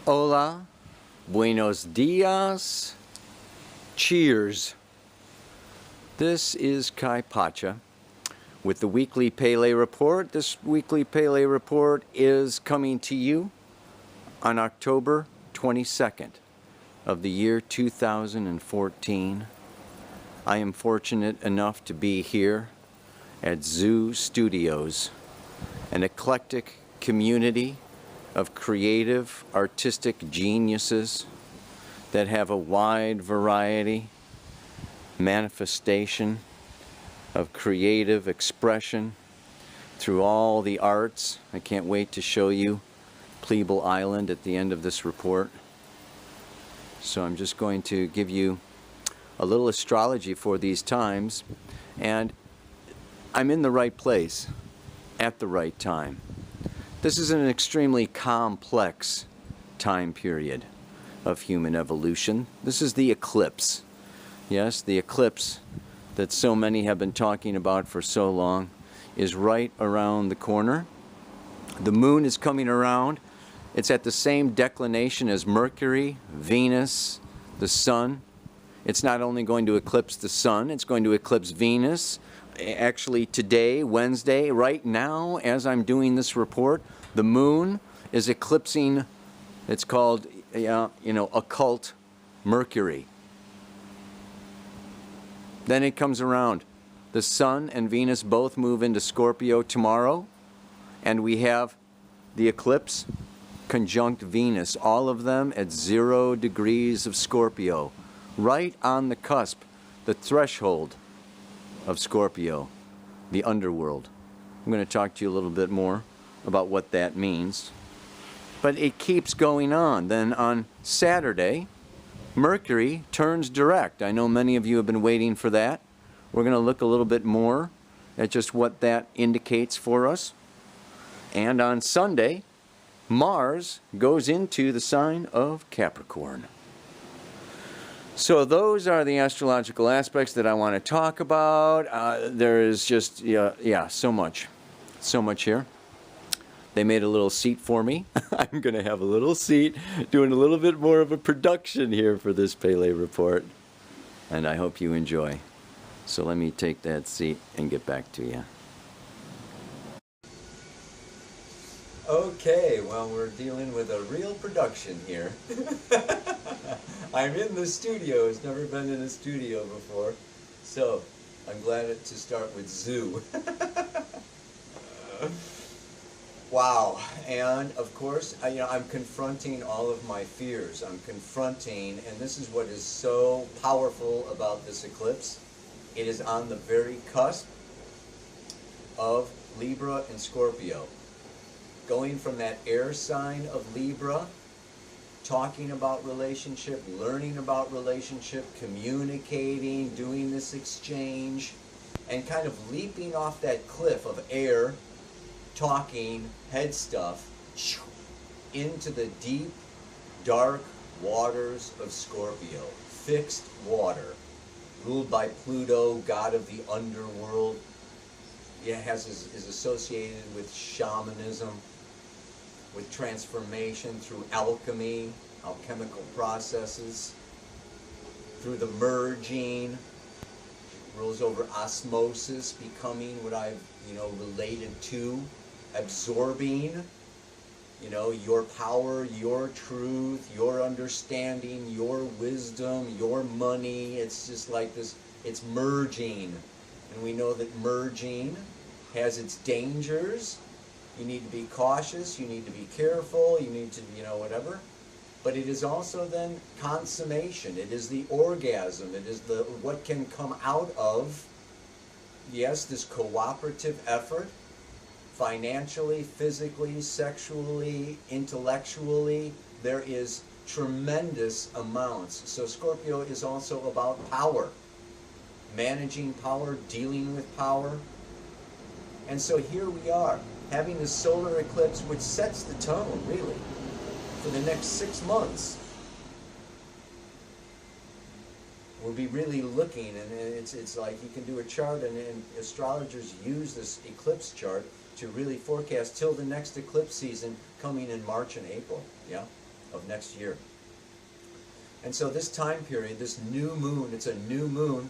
Hola, buenos dias, cheers. This is Kai Pacha with the weekly Pele Report. This weekly Pele Report is coming to you on October 22nd of the year 2014. I am fortunate enough to be here at Zoo Studios, an eclectic community of creative, artistic geniuses that have a wide variety, manifestation of creative expression through all the arts. I can't wait to show you Pleble Island at the end of this report. So I'm just going to give you a little astrology for these times, and I'm in the right place at the right time. This is an extremely complex time period of human evolution. This is the eclipse. Yes, the eclipse that so many have been talking about for so long is right around the corner. The moon is coming around. It's at the same declination as Mercury, Venus, the sun. It's not only going to eclipse the sun, it's going to eclipse Venus. Actually today, Wednesday, right now, as I'm doing this report, the moon is eclipsing, it's called, occult Mercury. Then it comes around. The sun and Venus both move into Scorpio tomorrow, and we have the eclipse conjunct Venus, all of them at 0 degrees of Scorpio, right on the cusp, the threshold of Scorpio, the underworld. I'm going to talk to you a little bit more about what that means. But it keeps going on. Then on Saturday, Mercury turns direct. I know many of you have been waiting for that. We're going to look a little bit more at just what that indicates for us. And on Sunday, Mars goes into the sign of Capricorn. So those are the astrological aspects that I want to talk about. There is just, so much here. They made a little seat for me. I'm going to have a little seat, doing a little bit more of a production here for this Pele Report. And I hope you enjoy. So let me take that seat and get back to you. Okay, well, we're dealing with a real production here. I'm in the studio. It's never been in a studio before. So, I'm glad to start with Zoo. Wow. And, of course, I'm confronting all of my fears. I'm confronting, and this is what is so powerful about this eclipse. It is on the very cusp of Libra and Scorpio. Going from that air sign of Libra, talking about relationship, learning about relationship, communicating, doing this exchange, and kind of leaping off that cliff of air, talking, head stuff, into the deep, dark waters of Scorpio. Fixed water, ruled by Pluto, god of the underworld. It is associated with shamanism, with transformation through alchemy, alchemical processes, through the merging, rules over osmosis, becoming what I've, related to, absorbing, your power, your truth, your understanding, your wisdom, your money. It's just like this, it's merging. And we know that merging has its dangers. You need to be cautious, you need to be careful, you need to, whatever. But it is also then consummation. It is the orgasm. It is what can come out of, yes, this cooperative effort, financially, physically, sexually, intellectually. There is tremendous amounts. So Scorpio is also about power, managing power, dealing with power. And so here we are, having the solar eclipse, which sets the tone, really, for the next 6 months. We'll be really looking, and it's like you can do a chart, and astrologers use this eclipse chart to really forecast till the next eclipse season coming in March and April, of next year. And so this time period, this new moon, it's a new moon,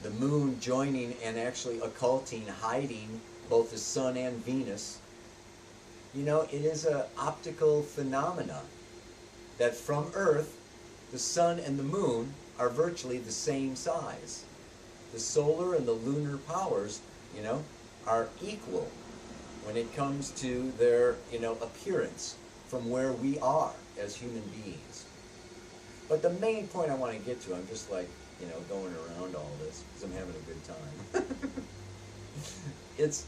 the moon joining and actually occulting, hiding both the sun and Venus. You know, it is an optical phenomena that from Earth, the sun and the moon are virtually the same size. The solar and the lunar powers, you know, are equal when it comes to their, you know, appearance from where we are as human beings. But the main point I want to get to, I'm just like, you know, going around all this because I'm having a good time. It's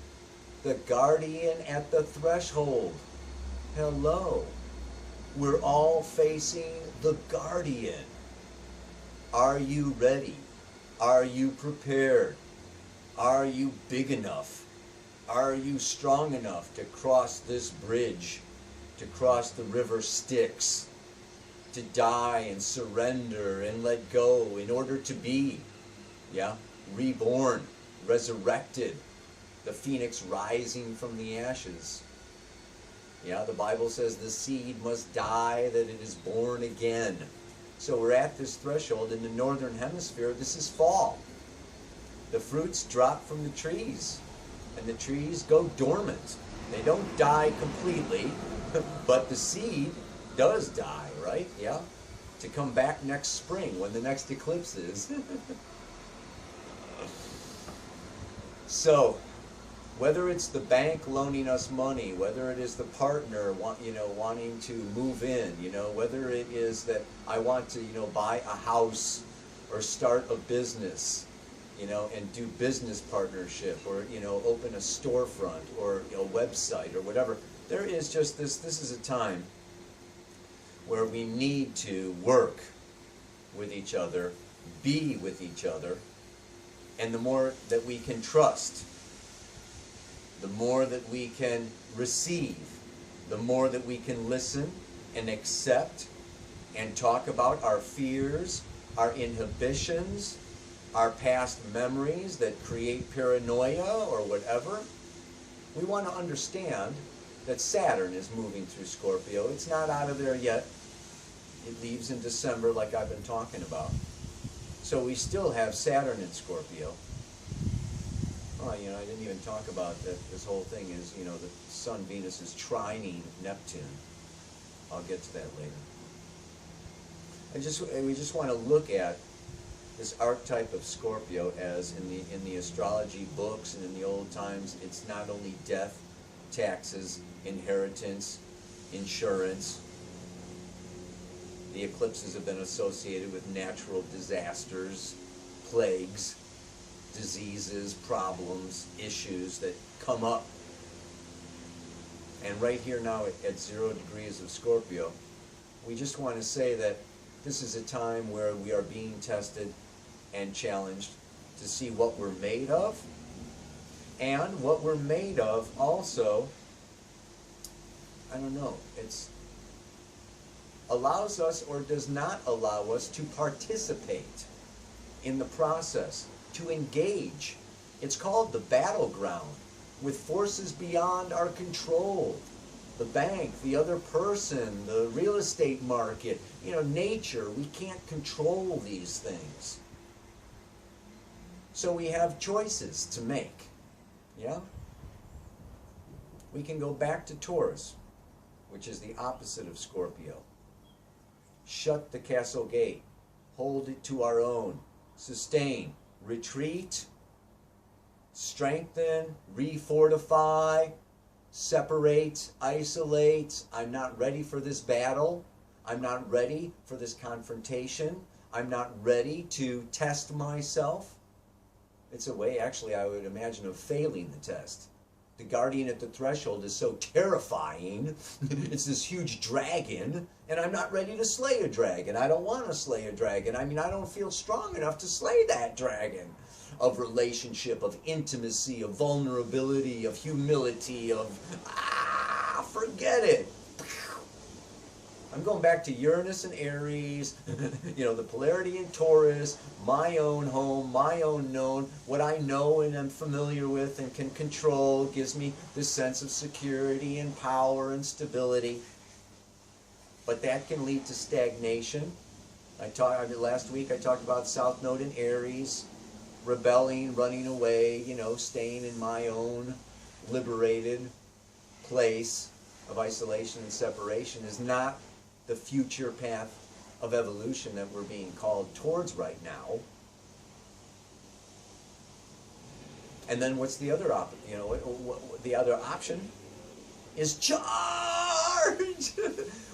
the guardian at the threshold. Hello. We're all facing the guardian. Are you ready? Are you prepared? Are you big enough? Are you strong enough to cross this bridge, to cross the river Styx, to die and surrender and let go in order to be, yeah, reborn, resurrected, the phoenix rising from the ashes? Yeah, the Bible says the seed must die that it is born again. So we're at this threshold. In the northern hemisphere, this is fall. The fruits drop from the trees, and the trees go dormant. They don't die completely, but the seed does die, right? Yeah, to come back next spring when the next eclipse is. So, whether it's the bank loaning us money, whether it is the partner wanting to move in, whether it is that I want to buy a house or start a business, and do business partnership, or open a storefront or a website or whatever, there is just this is a time where we need to work with each other, be with each other, and the more that we can trust, the more that we can receive, the more that we can listen and accept and talk about our fears, our inhibitions, our past memories that create paranoia or whatever. We want to understand that Saturn is moving through Scorpio. It's not out of there yet. It leaves in December, like I've been talking about. So we still have Saturn in Scorpio. Oh, I didn't even talk about that. This whole thing is, the Sun, Venus is trining Neptune. I'll get to that later. We just want to look at this archetype of Scorpio as in the astrology books and in the old times. It's not only death, taxes, inheritance, insurance. The eclipses have been associated with natural disasters, plagues, diseases, problems, issues that come up. And right here now at 0 degrees of Scorpio, we just want to say that this is a time where we are being tested and challenged to see what we're made of, and what we're made of also, I don't know, it's allows us or does not allow us to participate in the process, to engage. It's called the battleground, with forces beyond our control. The bank, the other person, the real estate market, nature. We can't control these things. So we have choices to make. Yeah? We can go back to Taurus, which is the opposite of Scorpio. Shut the castle gate. Hold it to our own. Sustain. Retreat. Strengthen. Refortify. Separate. Isolate. I'm not ready for this battle. I'm not ready for this confrontation. I'm not ready to test myself. It's a way, actually, I would imagine, of failing the test. The guardian at the threshold is so terrifying. It's this huge dragon, and I'm not ready to slay a dragon. I don't want to slay a dragon. I mean, I don't feel strong enough to slay that dragon of relationship, of intimacy, of vulnerability, of humility, of, forget it. I'm going back to Uranus and Aries, the polarity in Taurus, my own home, my own known, what I know and am familiar with and can control gives me this sense of security and power and stability. but that can lead to stagnation. Last week I talked about South Node in Aries, rebelling, running away, staying in my own liberated place of isolation and separation is not the future path of evolution that we're being called towards right now. And then what's the other option? The other option is charge.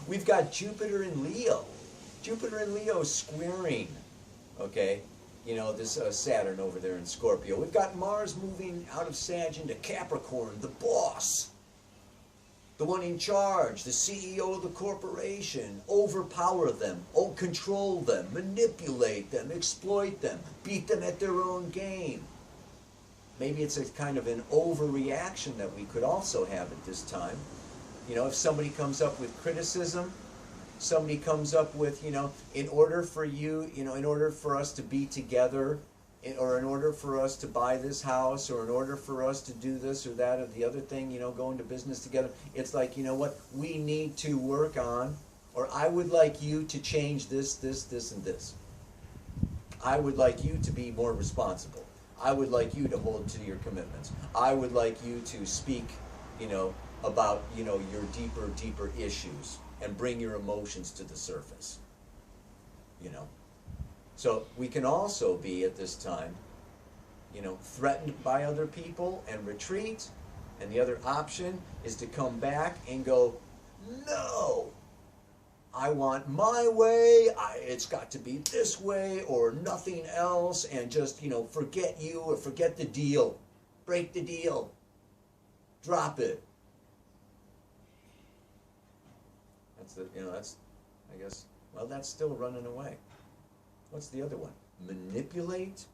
We've got Jupiter in Leo. Jupiter in Leo squaring, okay, this Saturn over there in Scorpio. We've got Mars moving out of Sag into Capricorn, the boss, the one in charge, the CEO of the corporation. Overpower them, control them, manipulate them, exploit them, beat them at their own game. Maybe it's a kind of an overreaction that we could also have at this time. If somebody comes up with criticism, somebody comes up with, in order for you, in order for us to be together, or in order for us to buy this house, or in order for us to do this or that or the other thing, go into business together, it's like, what, we need to work on, or I would like you to change this, this, this, and this. I would like you to be more responsible. I would like you to hold to your commitments. I would like you to speak, about, your deeper issues and bring your emotions to the surface, So we can also be at this time, threatened by other people and retreat. And the other option is to come back and go, no, I want my way, it's got to be this way or nothing else, and just, forget you or forget the deal. Break the deal. Drop it. That's, I guess, well, that's still running away. What's the other one? Manipulate,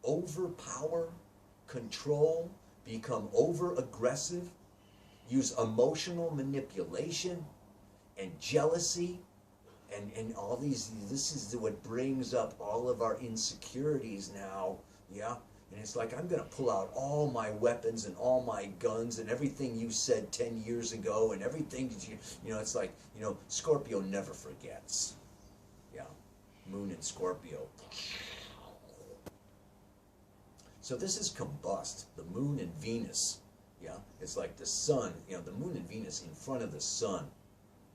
overpower, control, become over-aggressive, use emotional manipulation and jealousy, and all these, this is what brings up all of our insecurities now, yeah? And it's like, I'm going to pull out all my weapons and all my guns and everything you said 10 years ago and everything that it's like, Scorpio never forgets. Yeah, Moon in Scorpio. So this is combust, the Moon and Venus. Yeah, it's like the sun, the Moon and Venus in front of the sun.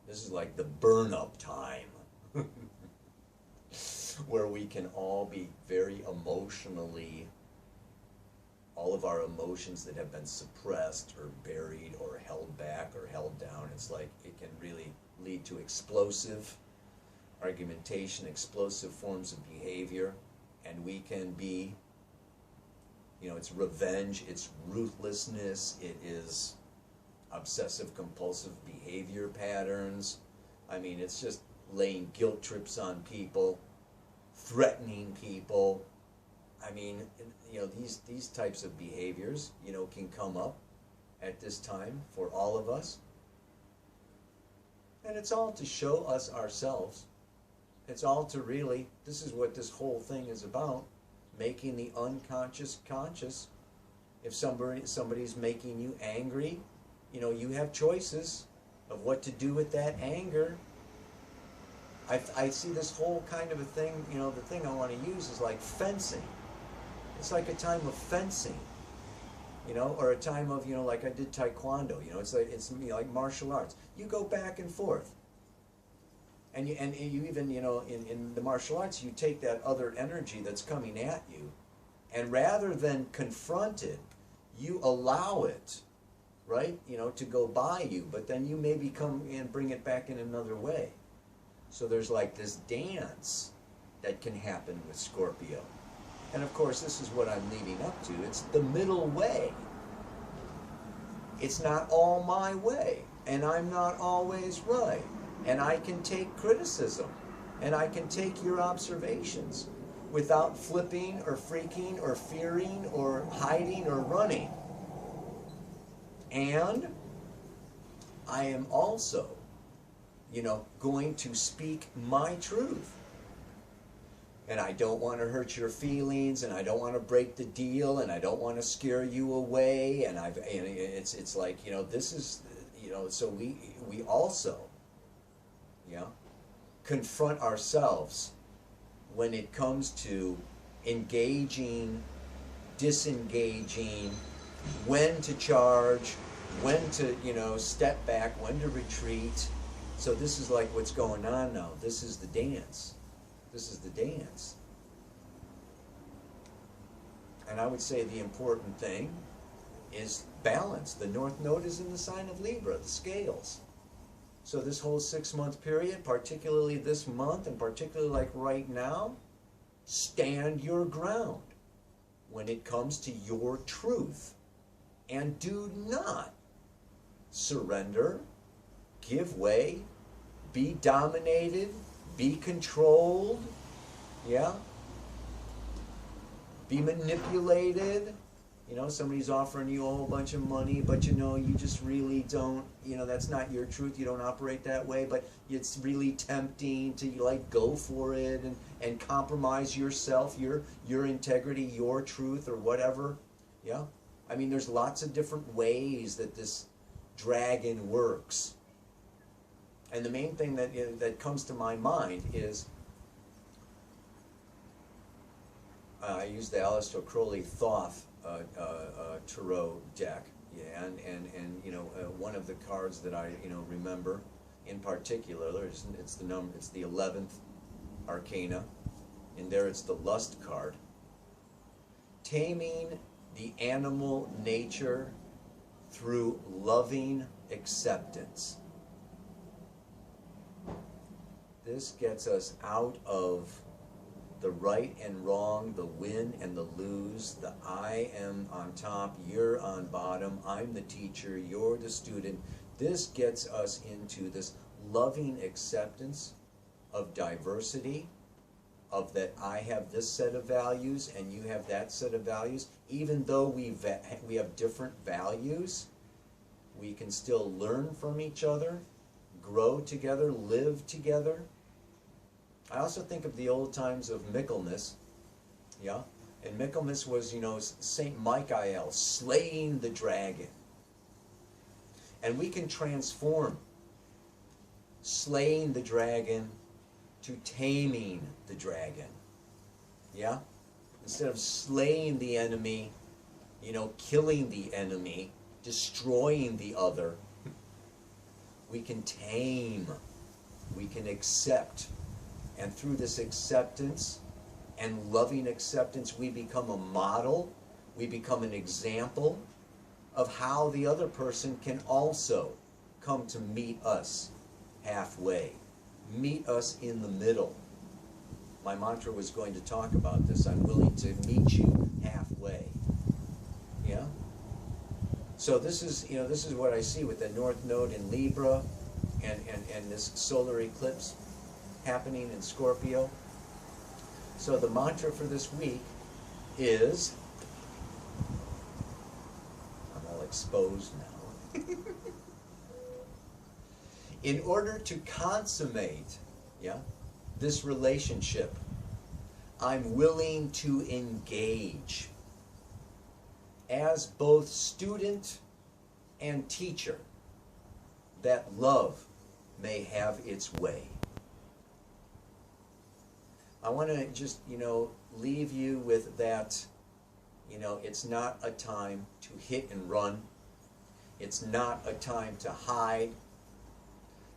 This is like the burn-up time. Where we can all be very emotionally, all of our emotions that have been suppressed or buried or held back or held down, it's like it can really lead to explosive argumentation, explosive forms of behavior, and we can be, it's revenge, it's ruthlessness, it is obsessive compulsive behavior patterns. I mean, it's just laying guilt trips on people, threatening people. I mean, these types of behaviors, can come up at this time for all of us. And it's all to show us ourselves. It's all to really, this is what this whole thing is about, making the unconscious conscious. If somebody's making you angry, you have choices of what to do with that anger. I see this whole kind of a thing, the thing I want to use is like fencing. It's like a time of fencing, or a time of, like I did Taekwondo, it's like martial arts. You go back and forth. And you even, in the martial arts, you take that other energy that's coming at you, and rather than confront it, you allow it, right, to go by you, but then you maybe come and bring it back in another way. So there's like this dance that can happen with Scorpio. And of course, this is what I'm leading up to. It's the middle way. It's not all my way, and I'm not always right. And I can take criticism, and I can take your observations without flipping or freaking or fearing or hiding or running. And I am also, going to speak my truth. And I don't want to hurt your feelings, and I don't want to break the deal, and I don't want to scare you away. And it's like, this is, so we also, yeah, confront ourselves when it comes to engaging, disengaging, when to charge, when to, you know, step back, when to retreat. So this is like what's going on now. This is the dance. This is the dance. And I would say the important thing is balance. The North Node is in the sign of Libra, the scales. So this whole 6-month period, particularly this month, and particularly like right now, stand your ground when it comes to your truth. And do not surrender, give way, be dominated, be controlled, yeah? Be manipulated. You know, somebody's offering you a whole bunch of money, but you know, you just really don't, you know, that's not your truth. You don't operate that way, but it's really tempting to like go for it and compromise yourself, your integrity, your truth, or whatever. Yeah? I mean, there's lots of different ways that this dragon works. And the main thing that comes to my mind is, I use the Aleister Crowley Thoth tarot deck, yeah, and you know, one of the cards that I, you know, remember in particular, it's the 11th arcana, and there it's the lust card. Taming the animal nature through loving acceptance. This gets us out of the right and wrong, the win and the lose, the I am on top, you're on bottom, I'm the teacher, you're the student. This gets us into this loving acceptance of diversity, of that I have this set of values and you have that set of values. Even though we have different values, we can still learn from each other, grow together, live together. I also think of the old times of Michaelmas, yeah? And Michaelmas was, you know, Saint Michael slaying the dragon. And we can transform slaying the dragon to taming the dragon, yeah? Instead of slaying the enemy, you know, killing the enemy, destroying the other, we can tame, we can accept. And through this acceptance and loving acceptance, we become a model, we become an example of how the other person can also come to meet us halfway, meet us in the middle. My mantra was going to talk about this. I'm willing to meet you halfway. Yeah? So this is, you know, this is what I see with the North Node in Libra and this solar eclipse happening in Scorpio. So the mantra for this week is, I'm all exposed now. In order to consummate, yeah, this relationship, I'm willing to engage as both student and teacher, that love may have its way. I want to just, you know, leave you with that, you know, it's not a time to hit and run. It's not a time to hide.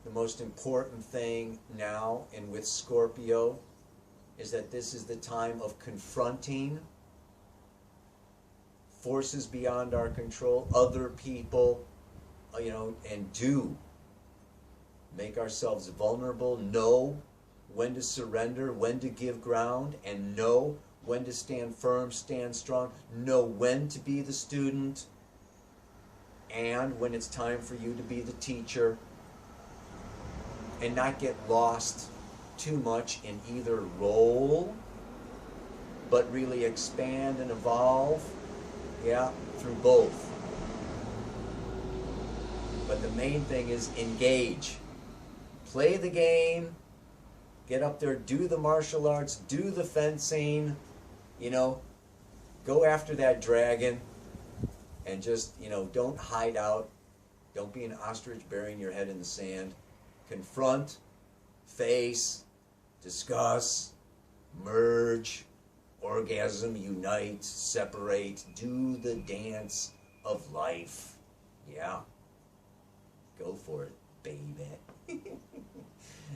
The most important thing now and with Scorpio is that this is the time of confronting forces beyond our control, other people, you know, and do make ourselves vulnerable, know when to surrender, when to give ground, and know when to stand firm, stand strong, know when to be the student, and when it's time for you to be the teacher, and not get lost too much in either role, but really expand and evolve, yeah, through both. But the main thing is engage. Play the game. Get up there, do the martial arts, do the fencing, you know, go after that dragon, and just, you know, don't hide out. Don't be an ostrich burying your head in the sand. Confront, face, discuss, merge, orgasm, unite, separate, do the dance of life. Yeah. Go for it, baby.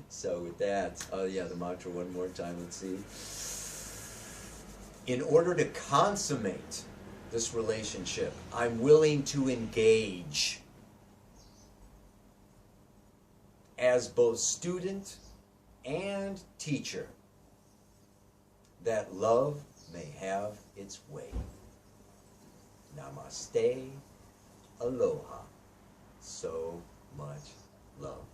So with that, oh yeah, the mantra one more time, let's see. In order to consummate this relationship, I'm willing to engage as both student and teacher, that love may have its way. Namaste, aloha, so much love.